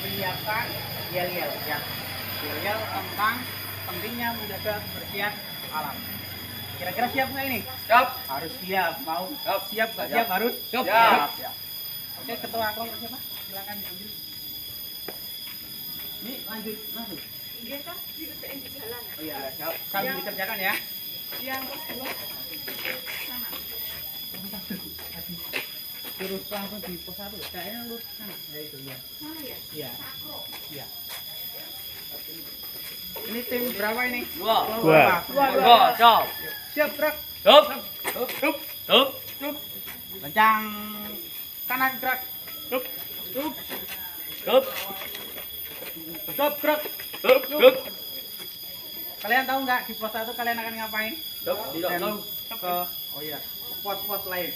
menyiapkan yel-yel ya. Yel-yel tentang pentingnya menjaga kebersihan alam. Kira-kira siap nggak ini? Siap. Harus siap. Mau siap nggak siap harus Siap. Ya. Oke, ketua kelompok siapa? Silakan diambil. Ini lanjut langsung. Iya kan, dikerjain di jalan. Oh iya, siap. Sambil dikerjakan ya. Yang pos 2 sana. Terus langsung di pos 1 ya. Kayaknya lu sana. Ya itu ya. Mana ya? Iya. Iya. Ini tim berapa ini? Dua. Dua. Siap. Siap, gerak. Siap. Tup. Siap. Kencang kanan gerak. Siap. Siap. Stop, gerak. Siap. Kalian tahu nggak di pos 1 kalian akan ngapain? Tidak Dan tahu. ke pos-pos lain.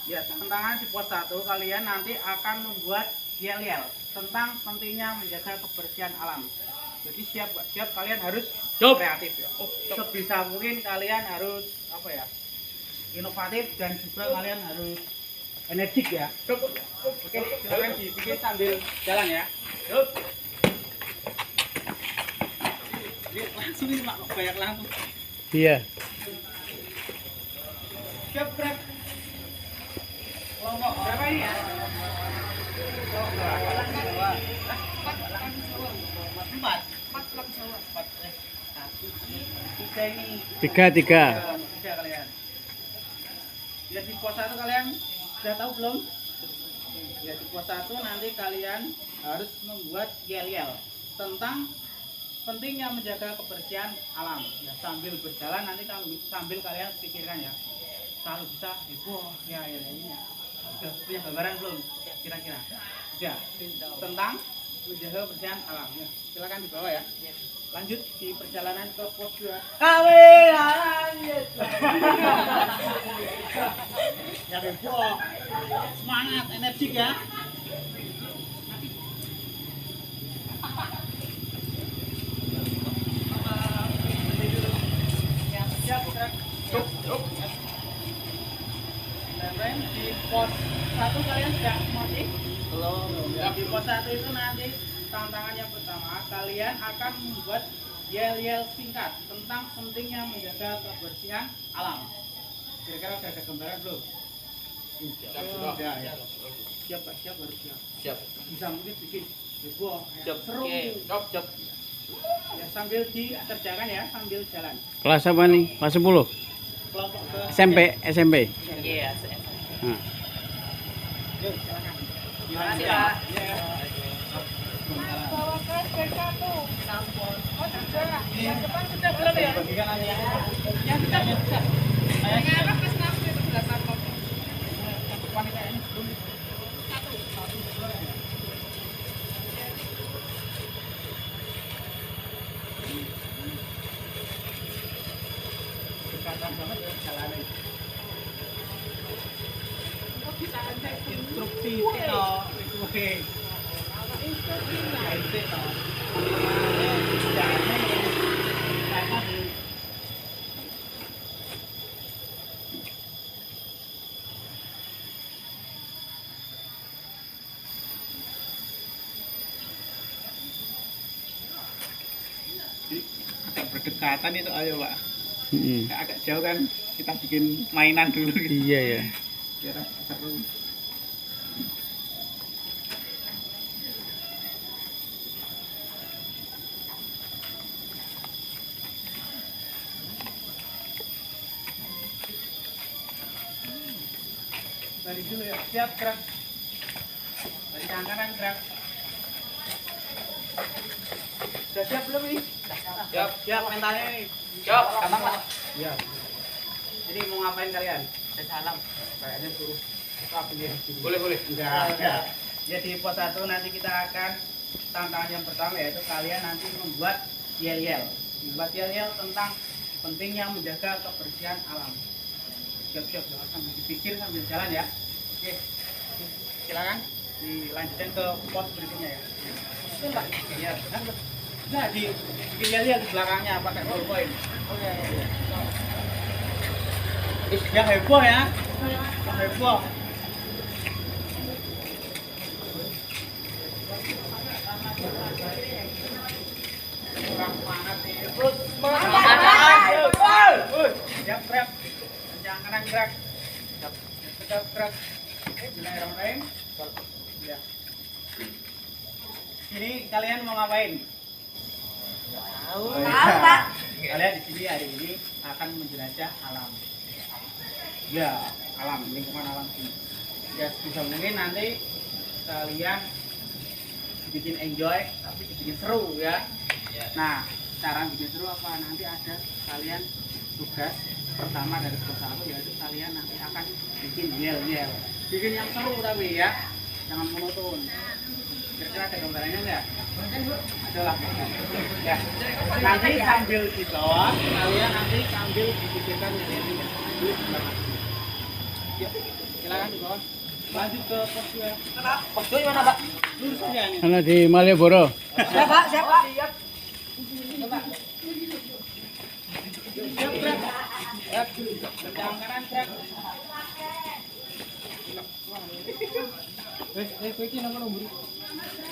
Ya, tantangan di pos 1 kalian nanti akan membuat yel-yel tentang pentingnya menjaga kebersihan alam. Jadi siap Pak? Siap, kalian harus Siap. kreatif ya. Sebisa mungkin kalian harus apa ya? Inovatif dan juga kalian harus energik ya. Oke, silakan dibikin sambil jalan ya. Jadi langsung ini Pak, banyak langsung. Iya. Siap, gerak. Kelompok berapa ini ya? Empat. Empat pulang Jawa. Tiga ini. Tiga. Tiga kalian. Ya di pos 1 kalian sudah tahu belum? Ya di pos 1 nanti kalian harus membuat yel-yel tentang pentingnya menjaga kebersihan alam. Ya sambil berjalan nanti sambil kalian pikirkan ya. Kalau bisa heboh ya ini ya. Udah punya gambaran belum? Kira-kira. Ya tentang menjaga kebersihan alam. Ya, silakan dibawa ya. Lanjut di perjalanan ke pos 2. Ya heboh. Semangat, energik ya. Ya, siap, gerak. Dan di pos 1 kalian sudah motif? Belum. Ya, di pos 1 itu nanti tantangan yang pertama, kalian akan membuat yel-yel singkat tentang pentingnya menjaga kebersihan alam. Kira-kira sudah ada gambaran belum? Sudah ya. Siap Pak, siap harus siap. Siap. Bisa mungkin bikin heboh, ya. Siap. Seru. Siap. Ya sambil dikerjakan ya, sambil jalan. Kelas apa nih? Kelas 10? Kelompok ke SMP. Iya. Nah. Yuk, silakan. Gimana sih, Ya. Pak? Ya. Bawa ke B1. Sampel. Oh, sudah. Yang depan sudah belum ya? Bagikan aja. Yang depan sudah. Saya Yang apa kelas 6 itu sudah sampel. yang depan ini kayaknya belum. Satu. Dekatan banget ya jalannya. Kok bisa ada itu? Instruksi itu oke. Ya itu toh. Jalannya karena di agak berdekatan itu ayo Pak. Agak jauh kan kita bikin mainan dulu gitu. Iya ya. Biar seru. Dari dulu ya, siap gerak. Dari kanan gerak. Sudah siap belum ini? Siap. Siap mentalnya ini. Siap. Gampang Pak. Iya. Jadi mau ngapain kalian? Salam. Kayaknya suruh apa nih? Boleh. Enggak. Ya di pos 1 nanti kita akan tantangan yang pertama yaitu kalian nanti membuat yel-yel. Membuat yel-yel tentang pentingnya menjaga kebersihan alam. Siap-siap sambil dipikir sambil jalan ya. Oke. Silakan dilanjutkan ke pos berikutnya ya. Itu Pak. Iya. Nah, bikin yel-yel di belakangnya pakai ballpoint. Oke. Ya heboh ya. Heboh. kurang semangat nih. Terus semangat. Siap, gerak. Kencang kanan gerak. Siap, gerak. Bismillahirrahmanirrahim. Ya. Ini kalian mau ngapain? Tahu, Pak. Kalian di sini hari ini akan menjelajah alam. Ya, alam, lingkungan alam sini. Ya, bisa mungkin nanti kalian bikin enjoy, tapi bikin seru ya. Nah, cara bikin seru apa? Nanti ada kalian tugas pertama dari kelas 1 yaitu kalian nanti akan bikin yel-yel. Bikin yang seru tapi ya, jangan monoton. Kira-kira ada gambarannya enggak? Adalah ya. Nanti sambil di bawah, kalian nanti sambil dipikirkan yel-yelnya. Dulu sebelah kanan. Yuk, silakan di bawah. Lanjut ke pos 2. Pos 2 mana, Pak? Lurus aja nih. Karena di Malioboro. Siap, Pak. Siap, Pak. Siap, gerak. Ya, kencang kanan gerak.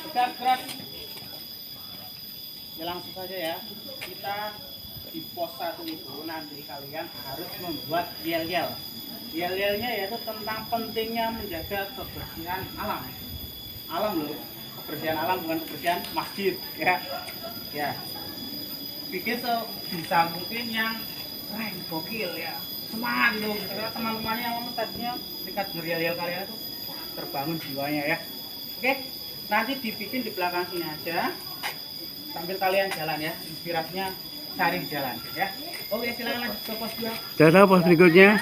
Tegak gerak. Ya langsung saja ya. Kita di pos 1 itu nanti kalian harus membuat yel-yel. Yel-yelnya yaitu tentang pentingnya menjaga kebersihan alam. Alam loh, kebersihan alam bukan kebersihan masjid ya. Ya. Bikin sebisa mungkin yang keren, gokil ya. Semangat loh. Karena teman-temannya yang tadinya dekat yel-yel kalian itu terbangun jiwanya ya. Oke. Nanti dibikin di belakang sini aja. Sambil kalian jalan ya. Inspirasinya cari di jalan ya. Oke, silakan lanjut ke pos 2. Sudah tahu pos berikutnya?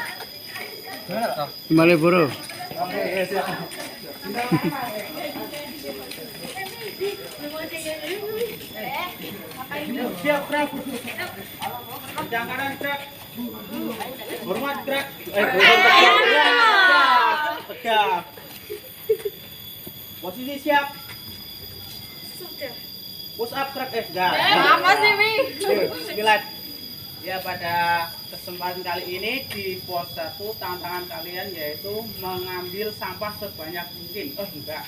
Di Malioboro. Oke, silakan. Siap, gerak. Kencang kanan gerak. Hormat gerak. Tegak. Posisi siap. Push up gerak. Enggak. Apa sih, Mi? Bismillah. Ya, pada kesempatan kali ini di pos 1 tantangan kalian yaitu mengambil sampah sebanyak mungkin. Oh enggak.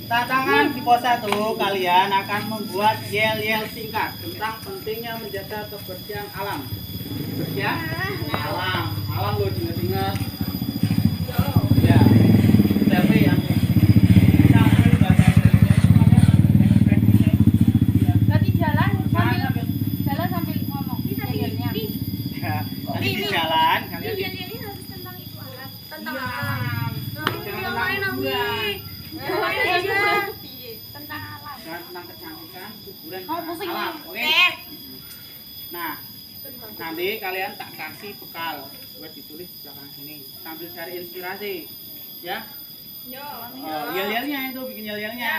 Tantangan di pos 1 kalian akan membuat yel-yel singkat tentang pentingnya menjaga kebersihan alam. Kebersihan alam. Alam lo ingat-ingat. Ya. Tapi yang Berarti jalan sambil ngomong. Yel-yelnya. ya, nanti di jalan kalian Ini harus tentang itu alat, tentang Iya. alam. Jangan Yang lain tentang Nawi. hiburan. Yang lain aja. Tentang alam. Jangan tentang kecantikan, hiburan, Oh, pusing. alam. Oke. Nah, nanti kalian tak kasih bekal buat ditulis di belakang sini sambil cari inspirasi ya. Yel-yelnya itu bikin yel-yelnya.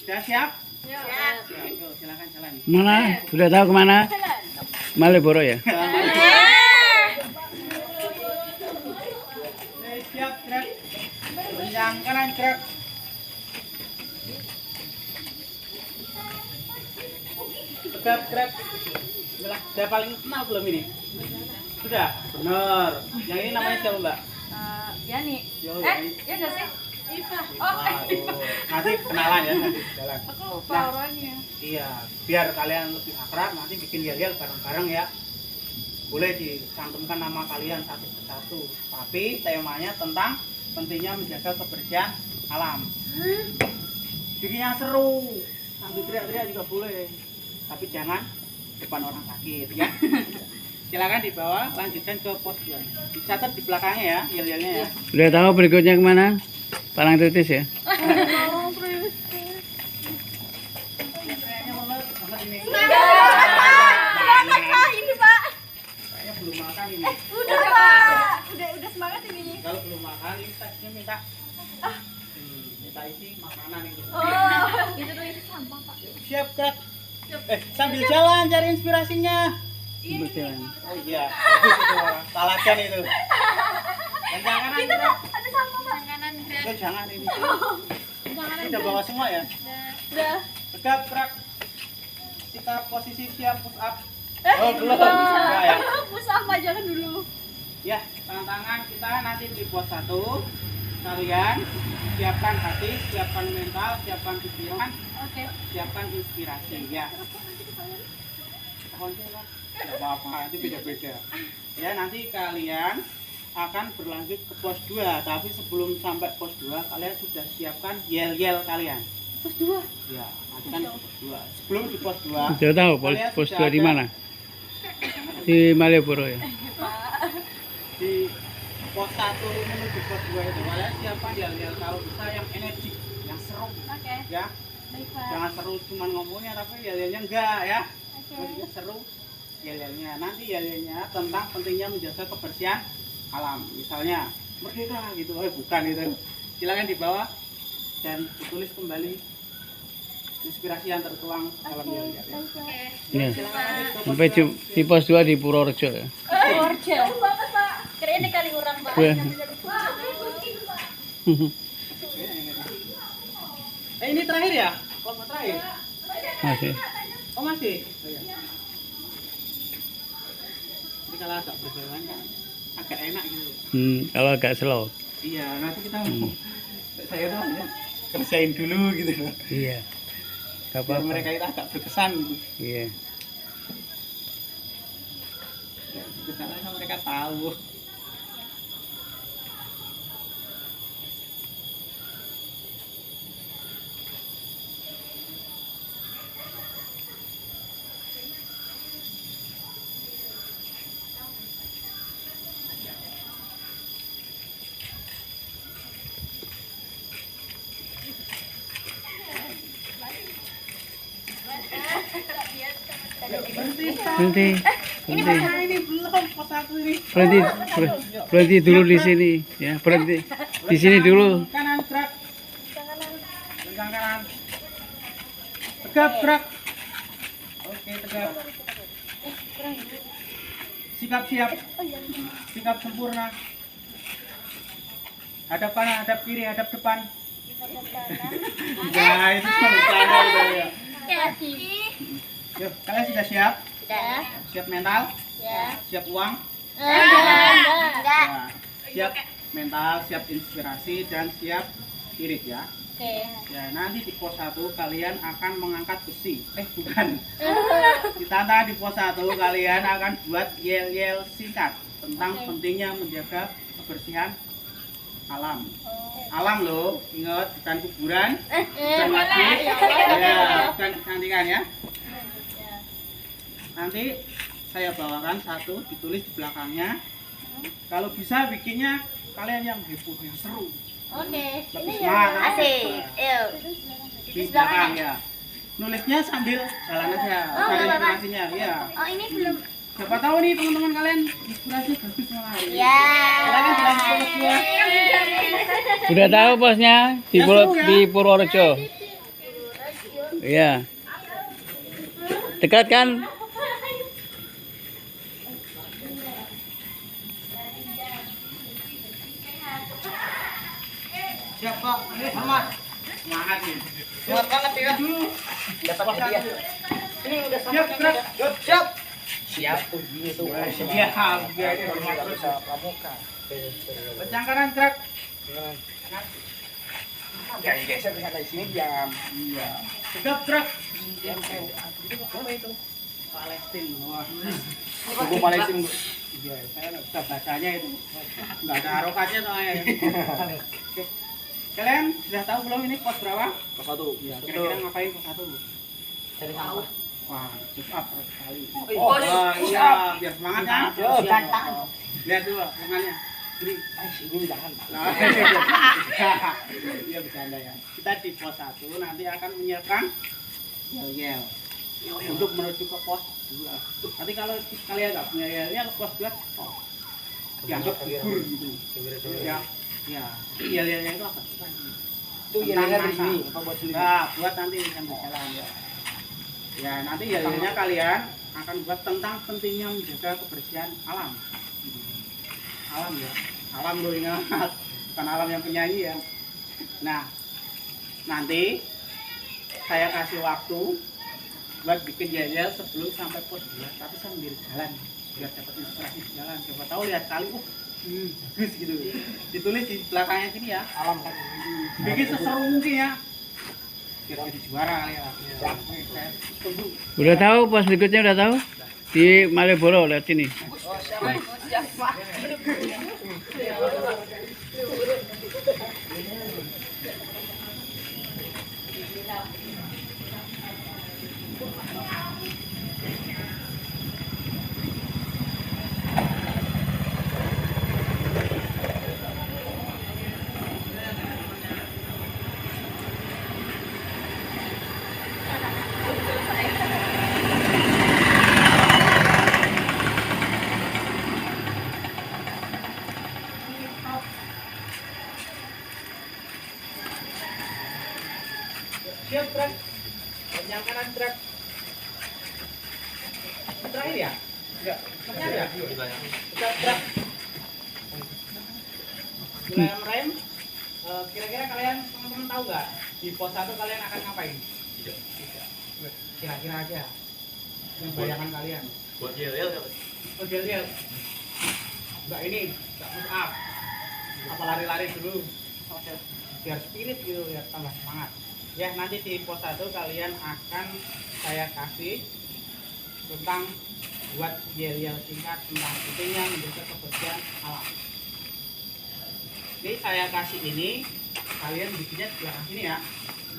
Sudah siap? Siap. Yuk, silakan jalan. Mana? Sudah tahu kemana? Malioboro ya? Siap, gerak. Kencang kanan gerak. Tegap gerak. Sudah paling kenal belum ini? Sudah? Benar. Yang ini namanya siapa, Mbak? Yani. Yo, Ya enggak sih? Oh, nanti kenalan ya nanti di jalan. aku lupa orangnya. Iya, biar kalian lebih akrab nanti bikin yel-yel bareng-bareng ya. Boleh dicantumkan nama kalian satu persatu, tapi temanya tentang pentingnya menjaga kebersihan alam. Bikin yang seru, sambil teriak-teriak juga boleh, tapi jangan depan orang sakit ya. Silakan dibawa, lanjutkan ke pos 2. Dicatat di belakangnya ya, yel-yelnya ya. Sudah tahu berikutnya kemana? Palang Tritis ya? Kayaknya mulai banget ini. Ini Pak. Kayaknya belum makan ini. Udah Pak. Udah semangat ini. Kalau belum makan ini tasnya minta minta isi makanan itu. Itu tuh itu sampah Pak. Siap Kak. Sambil jalan cari inspirasinya. Berjalan. Oh iya, bagus itu. Talagan itu. Dan jangan Itu Pak, ada sampah Pak. jangan ini. Ini udah bawa semua ya? Udah. Tegap gerak. Sikap posisi siap push up. Oh belum. Enggak ya. Push up aja kan dulu. Ya, tantangan kita nanti di pos 1 kalian siapkan hati, siapkan mental, siapkan pikiran, Oke. siapkan inspirasi ya. Tidak apa-apa, itu beda-beda. Ya, nanti kalian akan berlanjut ke pos 2, tapi sebelum sampai pos 2 kalian sudah siapkan yel-yel kalian. Pos 2. Ya, nanti kan pos 2. Sebelum di pos 2 Sudah tahu kalian pos sudah 2 di ada mana? Di Malioboro ya. Di pos 1 menuju pos 2 itu kalian siapkan yel-yel kalau bisa yang energik, yang seru Oke. ya. Baik, Pak. Jangan seru cuman ngomongnya tapi yel-yelnya enggak ya. Oke. Maksudnya seru yel-yelnya. Nanti yel-yelnya tentang pentingnya menjaga kebersihan alam. Misalnya merdeka gitu. Bukan itu. Silakan dibawa dan ditulis kembali inspirasi yang tertuang dalam yel-yel ya. Ya. Silakan Sampai di pos 2 di Purworejo ya. Purworejo. Jauh banget, Pak. Kirain di Kaliurang, Pak. Wah. Ini terakhir ya? Kelompok terakhir? Masih. Oh masih? Oh, iya. Jadi kalau agak berjalan kan agak enak gitu. Kalau agak slow. Iya, nanti kita saya tuh ya, kerjain dulu gitu loh. Iya. Gak Biar apa-apa. mereka itu agak berkesan gitu. Iya. Ya, karena kan mereka tahu. Berhenti, stop. Berhenti. Ini Berhenti. mana ini belum pos 1 ini. Berhenti. Berhenti dulu di sini ya. Berhenti. Di sini dulu. Kanan gerak. Pegang kanan. Tegap gerak. Oke, tegap. Sikap siap. Sikap sempurna. Hadap kanan, hadap kiri, hadap depan. Ya, itu cuma bercanda gitu ya. Yuk, kalian sudah siap? Sudah. Siap mental? Ya. Siap uang? Enggak. Ya. Siap mental, siap inspirasi, dan siap spirit ya. Oke. Ya, nanti di pos 1 kalian akan mengangkat besi. Bukan. Ditata di pos 1 kalian akan buat yel-yel singkat tentang pentingnya menjaga kebersihan alam. Alam loh, ingat bukan kuburan, bukan masjid, ya, bukan kecantikan ya. Nanti saya bawakan satu, ditulis di belakangnya. Kalau bisa bikinnya kalian yang heboh, yang seru. Oke. Lebih semangat. Asik. Yuk. Di belakang ya. Nulisnya sambil jalan aja, cari inspirasinya ya. Oh, ini belum. Siapa tahu nih teman-teman kalian inspirasi bagus malah hari ini. Ya. Silakan dilanjut ke semua. Udah tahu bosnya di di Purworejo. Iya. Dekat kan? Siap Pak, ini hormat. Semangat nih. Semangat banget ya. Dulu. Dapat hadiah. Ini udah Siap, gerak. Siap. Siap tuh gini tuh. Iya, biar hormat terus. Pramuka. Kencang kanan gerak. Jangan geser ke sana, di sini diam. Iya. Tegap gerak. Apa itu? Palestina. Wah. Buku Palestina. Iya, saya nggak bisa bacanya itu. Nggak ada harokatnya soalnya. Oke. Kalian sudah tahu belum ini pos berapa? Pos 1. Iya. Kira-kira ngapain pos 1? Cari tahu. Wah, push up sekali. Oh, iya, biar semangat ya. Gantang. Lihat dulu tangannya. Ini. Ini jangan. Nah, iya bercanda ya. Kita di pos 1 nanti akan menyiapkan yel-yel untuk menuju ke pos 2. Nanti kalau kalian nggak punya yel-yel, pos 2 dianggap gugur gitu. Ya, ya. Yel-yelnya itu apa? Itu yel-yelnya dari sini, apa buat sendiri? Nah, buat nanti sambil jalan ya. Ya, nanti yel-yelnya kalian akan buat tentang pentingnya menjaga kebersihan alam. Alam ya, alam lo ingat, bukan alam yang penyanyi ya. Nah, nanti saya kasih waktu buat bikin yel-yel sebelum sampai pos 2, tapi sambil jalan biar dapat inspirasi di jalan. Siapa tahu lihat kali, bagus gitu. Ditulis di belakangnya sini ya. Alam kan. Bikin seseru mungkin ya. Biar jadi juara kali ya. Siap. Tunggu. Udah tahu pos berikutnya udah tahu? Di Malioboro lihat sini. Oh, siap. Siap, Trek. Yang kanan, Trek. Terakhir ya? Enggak. Terakhir ya? Siap, Trek. Mulai rem. Kira-kira kalian teman-teman tahu nggak di pos 1 kalian akan ngapain? Tidak. Kira-kira aja. Yang bayangan kalian. Buat yel-yel. Oh, dia. Enggak ini, enggak push up. Apa lari-lari dulu. Biar spirit gitu, biar tambah semangat. Ya, nanti di pos 1 kalian akan saya kasih tentang buat yel-yel singkat tentang pentingnya menjaga kebersihan alam. Ini saya kasih ini, kalian bikinnya di belakang sini ya.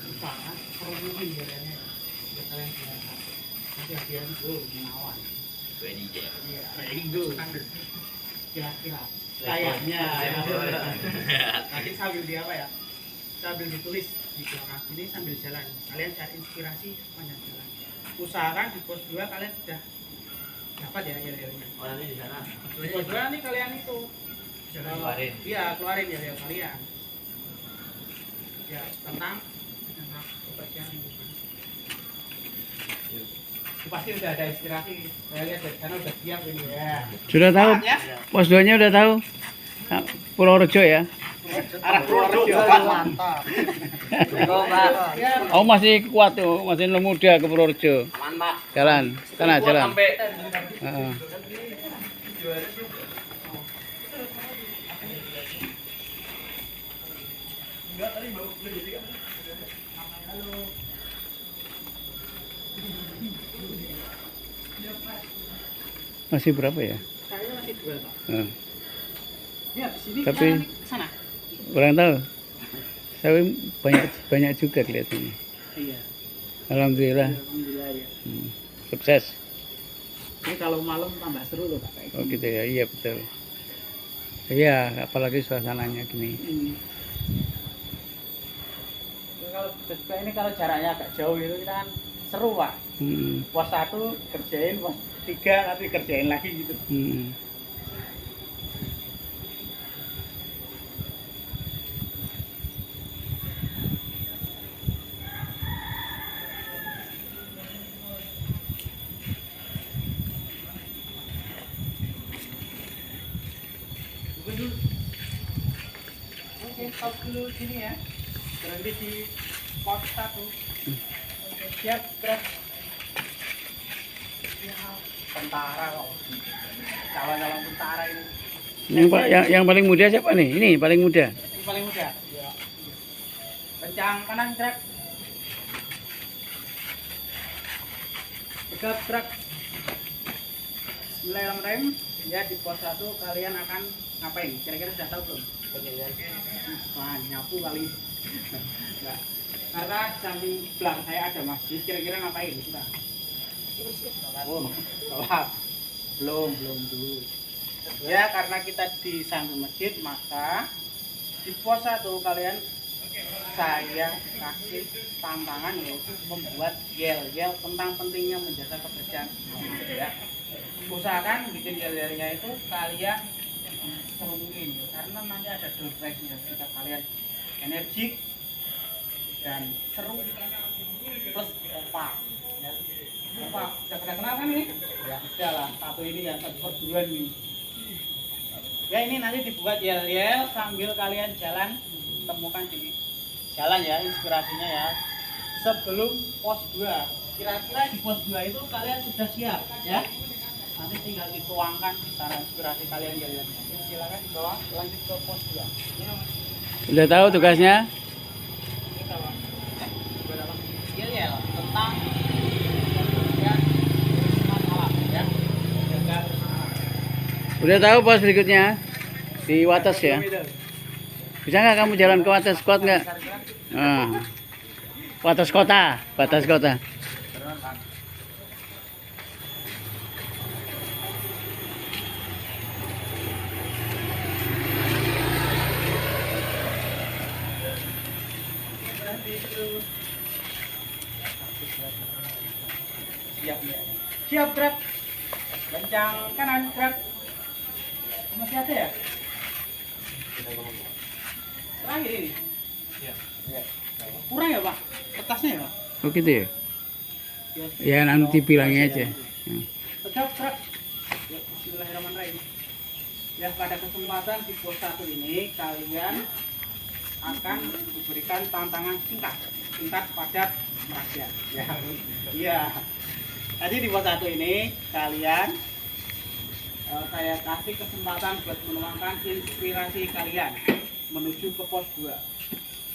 Susah kan? Perluin yel-yelnya. Biar kalian bisa. Nanti hadiah itu menawan. Ready deh. Iya, ready go. Kira-kira. Kayaknya. Nanti sambil di apa ya? Sambil ditulis di belakang sini sambil jalan. Kalian cari inspirasi sepanjang jalan. Usahakan di pos 2 kalian sudah dapat ya yel-yelnya. Oh, nanti di sana. Di pos 2 nanti kalian itu Keluarin. Iya, keluarin yel-yel kalian. Ya, tentang kebersihan lingkungan. Pasti udah ada inspirasi. Saya lihat dari sana udah siap ini ya. Sudah tahu? Ya? Pos 2-nya udah tahu? Nah, Purworejo ya? Arah Purworejo. Mantap. Oh masih kuat tuh, masih muda ke Purworejo. Aman, Pak. Jalan, sana Kuat jalan. sampai Heeh. Masih berapa ya? Kayaknya masih 2, Pak. Heeh. Ya, di sini Tapi- kita nanti sana. Kurang tahu. Tapi banyak juga kelihatannya. Iya. Alhamdulillah. Alhamdulillah ya. Sukses. Ini kalau malam tambah seru loh, Pak. Kayak Oh gitu ya, iya betul. Iya, apalagi suasananya gini. ini. Kalau juga ini kalau jaraknya agak jauh itu kita kan seru, Pak. Pos 1 kerjain, pos 3 nanti kerjain lagi gitu. Oke, stop dulu sini ya. Berhenti di pos 1. Oke, siap, gerak. Ya, tentara kok. Calon-calon tentara ini. Yang paling muda siapa nih? Ini paling muda. Ini paling muda. Ya. Kencang kanan, gerak. Tegap, gerak. Bismillahirrahmanirrahim. Ya, di pos 1 kalian akan ngapain? Kira-kira sudah tahu belum? Wah, nyapu kali. Enggak. Karena samping belakang saya ada masjid, kira-kira ngapain kita? Oh, sholat. Belum dulu. Ya, karena kita di samping masjid, maka di pos 1 kalian saya kasih tantangan yaitu membuat yel-yel tentang pentingnya menjaga kebersihan. Ya. Usahakan bikin yel-yelnya itu kalian serungin karena nanti ada door prize-nya jika kalian energik dan seru plus opak ya. Opak udah pernah kenal kan ini? Ya udah lah, satu ini ya, satu perguruan ini ya. Ini nanti dibuat yel-yel sambil kalian jalan, temukan di jalan ya inspirasinya ya sebelum pos 2. Kira-kira di pos 2 itu kalian sudah siap ya? Nanti tinggal dituangkan di sana inspirasi kalian yel-yelnya. Silakan dibawa lanjut ke pos 2. Udah tahu tugasnya? Yel-yel tentang ya masalah ya. Jaga Udah tahu pos berikutnya? Di Wates ya? Bisa nggak kamu jalan ke Wates Squad nggak? Nah. Wates kota, batas kota. Siap ya. Siap gerak. Kencang kanan gerak. Masih ada ya? Terakhir ini. Iya. Ya. Kurang ya, Pak? Kertasnya ya, Pak? Oh gitu ya? Ya nanti bilangin aja. Tegap gerak. Ya, bismillahirrahmanirrahim. Ya, pada kesempatan di pos 1 ini kalian akan diberikan tantangan singkat padat merakyat. Ya. Iya. Tadi di pos 1 ini kalian saya kasih kesempatan buat menuangkan inspirasi kalian menuju ke pos 2.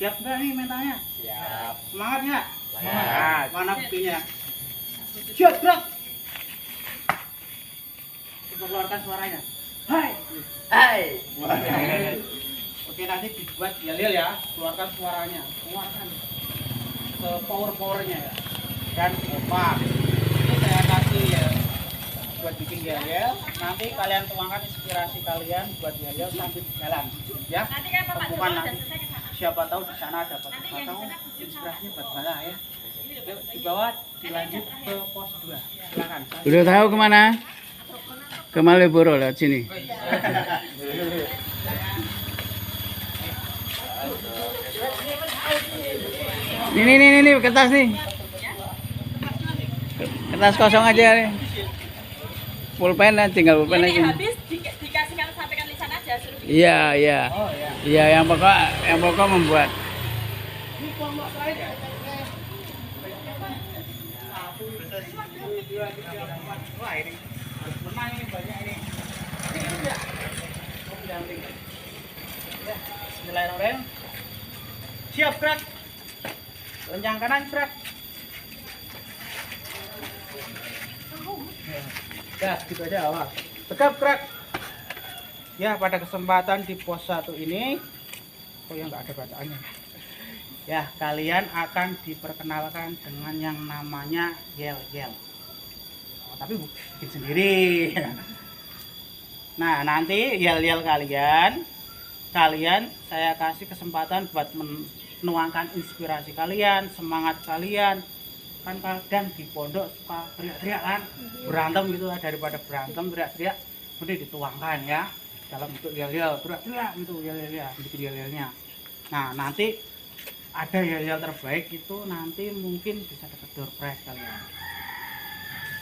Siap nggak nih mentalnya? Siap. Semangat nggak? Semangat. Mana buktinya? Siap gerak. Coba keluarkan suaranya. Hai. Hai. Oke, nanti dibuat yel-yel ya, keluarkan suaranya, keluarkan power-powernya ya, dan kompak. Ini saya kasih ya buat bikin yel-yel. Nanti kalian tuangkan inspirasi kalian buat yel-yel sambil jalan, ya. Temukan nanti. Siapa tahu di sana ada atau inspirasinya buat bala ya. Yuk, dibawa dilanjut ke pos 2. Silakan. Udah tahu kemana? Ke Malioboro lewat sini. Ini kertas nih. Kertas kosong aja nih. Pulpen lah, tinggal pulpen Ini aja. habis dikasih kamu sampaikan lisan aja suruh. Iya, iya. Oh ya. Iya, yang pokok membuat. Ini kelompok terakhir ya. 1, 2, 3, 4. Wah ini harus menang ini banyak ini. Ini ya. Oh, pendamping. Ya, bismillahirrahmanirrahim. Siap gerak. Lencang kanan gerak. Ya, gitu aja awal. Tegap gerak. Ya, pada kesempatan di pos 1 ini, oh ya nggak ada bacaannya. Ya, kalian akan diperkenalkan dengan yang namanya yel-yel. Oh, tapi bikin sendiri. Nah, nanti yel-yel kalian saya kasih kesempatan buat menuangkan inspirasi kalian, semangat kalian. Kan kadang di pondok suka teriak-teriak kan, berantem gitu lah, daripada berantem teriak-teriak, mending dituangkan ya dalam bentuk yel-yel, teriak-teriak gitu yel-yelnya, bikin yel-yelnya. Nah, nanti ada yel-yel terbaik itu nanti mungkin bisa dapat door prize kalian.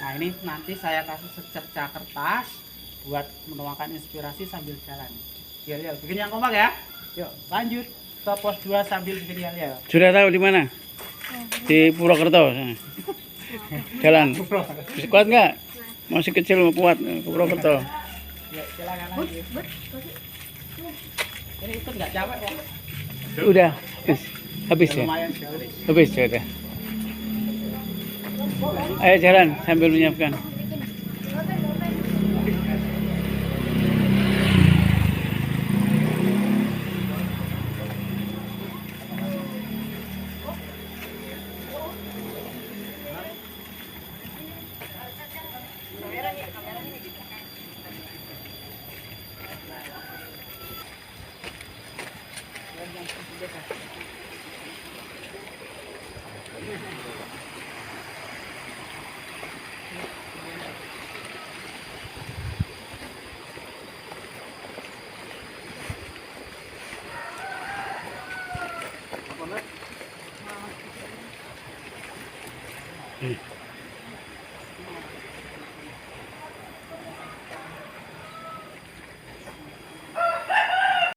Nah, ini nanti saya kasih secercah kertas buat menuangkan inspirasi sambil jalan. Yel-yel, bikin yang kompak ya. Yuk, lanjut ke pos 2 sambil bikin yel-yel. Sudah tahu di mana? Di Purwokerto. Jalan. Kuat nggak? Masih kecil mau kuat ke Purwokerto. Ya, silakan lanjut. Ini ikut nggak capek kok? Udah, habis ya. Lumayan jauh nih. Habis sudah. Ayo jalan sambil menyiapkan. Apa, Mas?